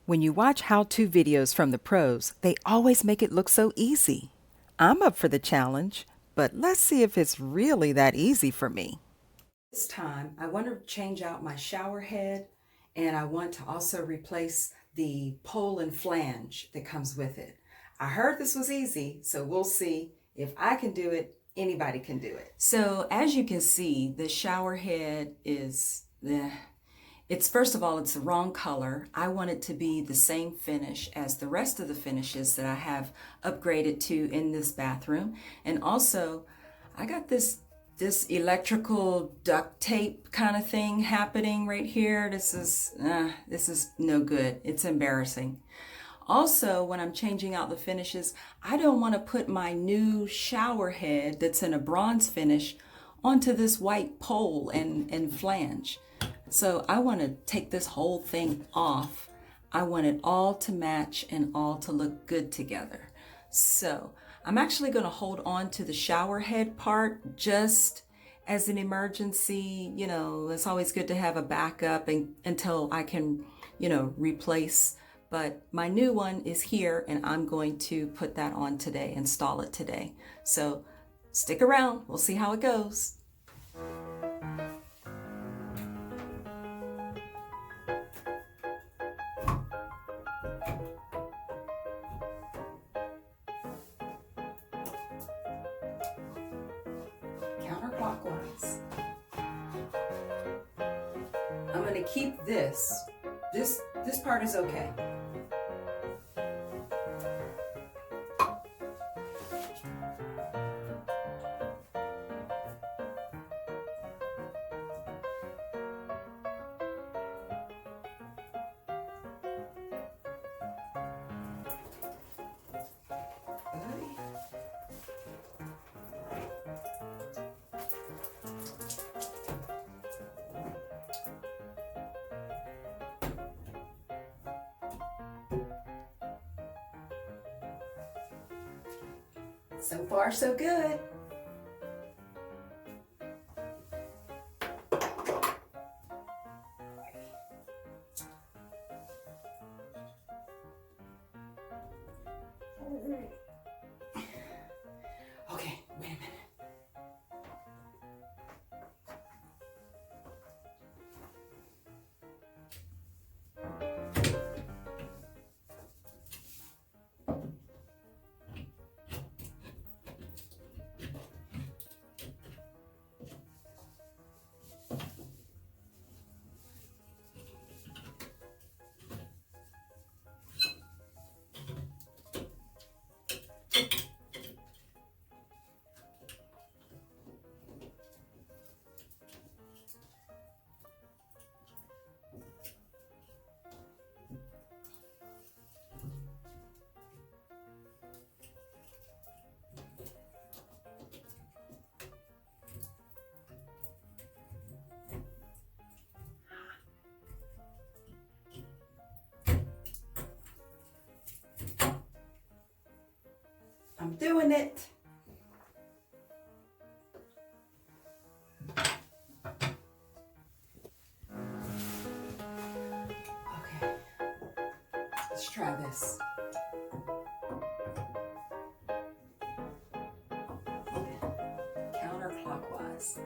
When you watch how-to videos from the pros, they always make it look so easy. I'm up for the challenge, but let's see if it's really that easy for me. This time, I want to change out my shower head, and I want to also replace the pole and flange that comes with it. I heard this was easy, so we'll see if I can do it, anybody can do it. So as you can see, the shower head is it's first of all, it's the wrong color. I want it to be the same finish as the rest of the finishes that I have upgraded to in this bathroom. And also, I got this electrical duct tape kind of thing happening right here. This is no good. It's embarrassing. Also, when I'm changing out the finishes, I don't want to put my new shower head that's in a bronze finish onto this white pole and flange. So I want to take this whole thing off. I want it all to match and all to look good together. So I'm actually going to hold on to the shower head part just as an emergency. You know, it's always good to have a backup until I can, replace. But my new one is here and I'm going to put that on today, install it today. So stick around, we'll see how it goes. Counterclockwise. I'm going to keep this part is okay. So far, so good. Okay, wait a minute. I'm doing it. Okay, let's try this. Counterclockwise.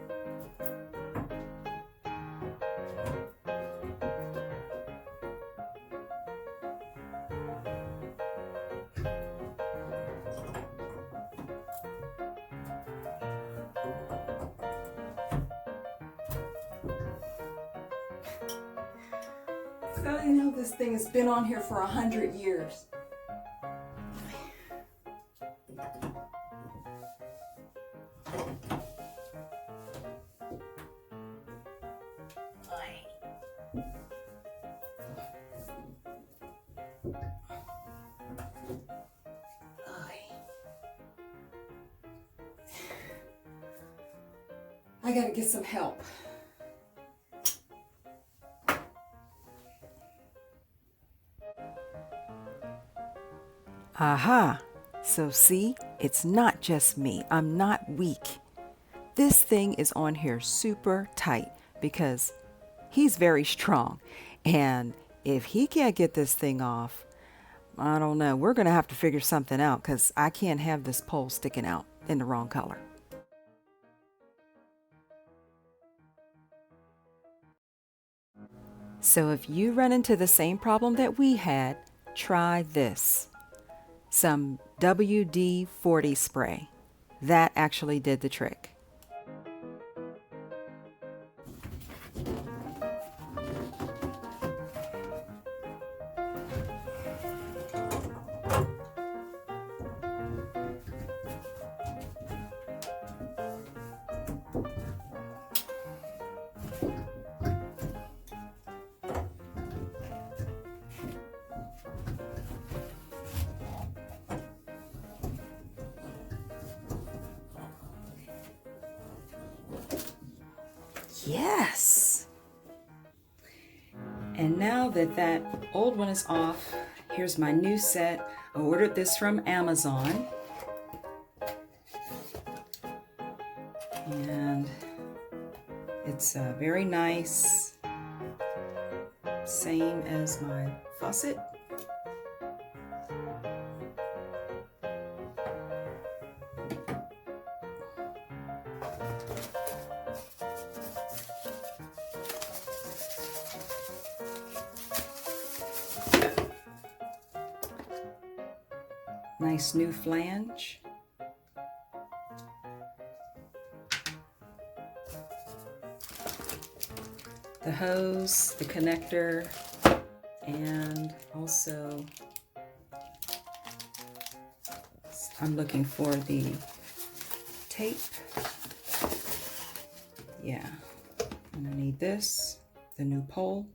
So you know this thing has been on here for 100 years. I gotta get some help. Aha! So see, it's not just me. I'm not weak. This thing is on here super tight because he's very strong. And If he can't get this thing off, I don't know. We're going to have to figure something out because I can't have this pole sticking out in the wrong color. So if you run into the same problem that we had, try this. Some WD-40 spray. That actually did the trick. Yes! And now that that old one is off, here's my new set. I ordered this from Amazon. And it's very nice. Same as my faucet. Nice new flange. The hose, the connector, and also I'm looking for the tape. Yeah, and I need this, the new pole.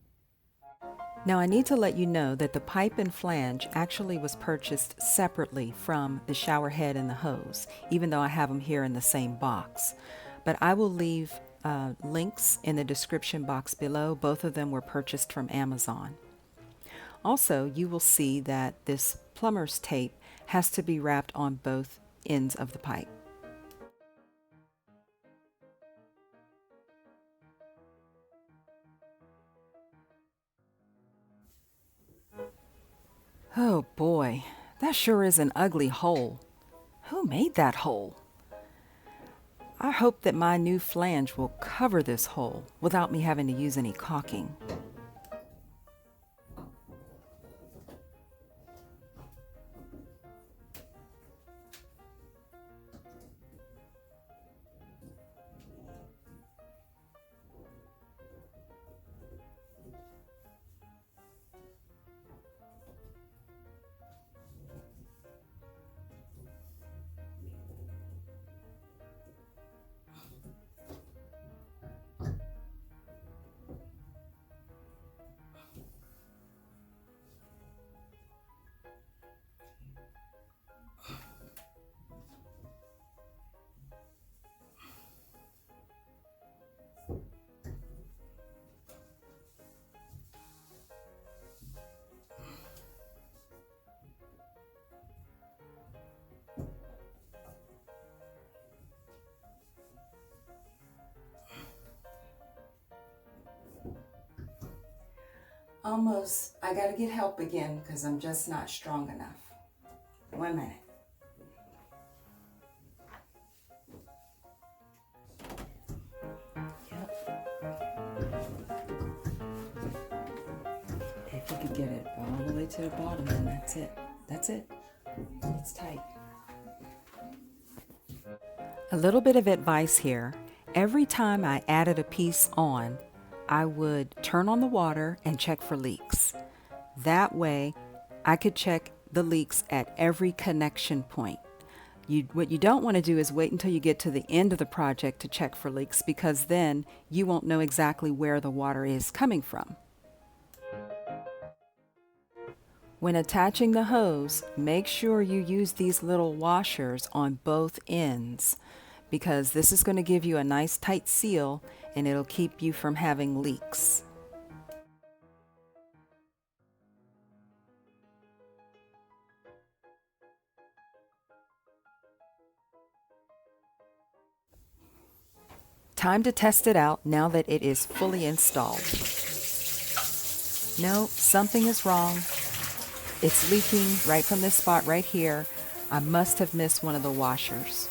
Now I need to let you know that the pipe and flange actually was purchased separately from the shower head and the hose, even though I have them here in the same box. But I will leave links in the description box below. Both of them were purchased from Amazon. Also, you will see that this plumber's tape has to be wrapped on both ends of the pipe. Oh boy, that sure is an ugly hole. Who made that hole? I hope that my new flange will cover this hole without me having to use any caulking. Almost. I gotta get help again because I'm just not strong enough. 1 minute. Yep. If you could get it all the way to the bottom, then that's it. That's it. It's tight. A little bit of advice here. Every time I added a piece on, I would turn on the water and check for leaks. That way, I could check the leaks at every connection point. What you don't want to do is wait until you get to the end of the project to check for leaks, because then you won't know exactly where the water is coming from. When attaching the hose, make sure you use these little washers on both ends, because this is going to give you a nice tight seal and it'll keep you from having leaks. Time to test it out now that it is fully installed. No, something is wrong. It's leaking right from this spot right here. I must have missed one of the washers.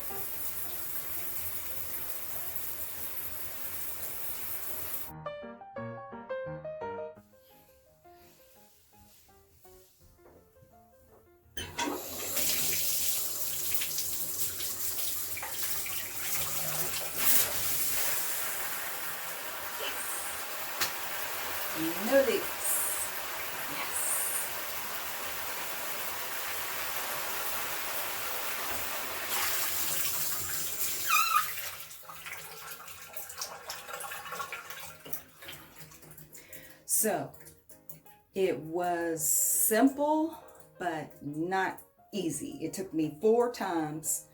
No leaks. Yes. So, it was simple, but not easy. It took me 4 times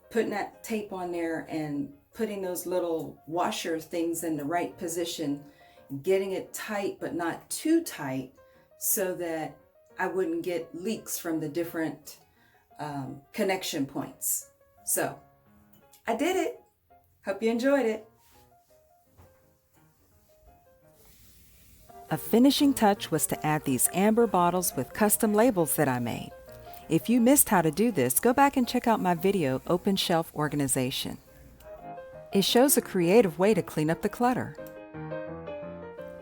putting that tape on there and putting those little washer things in the right position, getting it tight but not too tight so that I wouldn't get leaks from the different connection points. So I did it. Hope you enjoyed it. A finishing touch was to add these amber bottles with custom labels that I made. If you missed how to do this, go back and check out my video, Open Shelf Organization. It shows a creative way to clean up the clutter.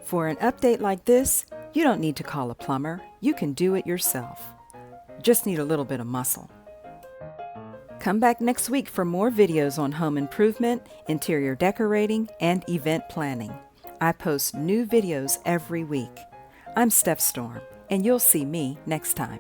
For an update like this, you don't need to call a plumber. You can do it yourself. Just need a little bit of muscle. Come back next week for more videos on home improvement, interior decorating, and event planning. I post new videos every week. I'm Steph Storm, and you'll see me next time.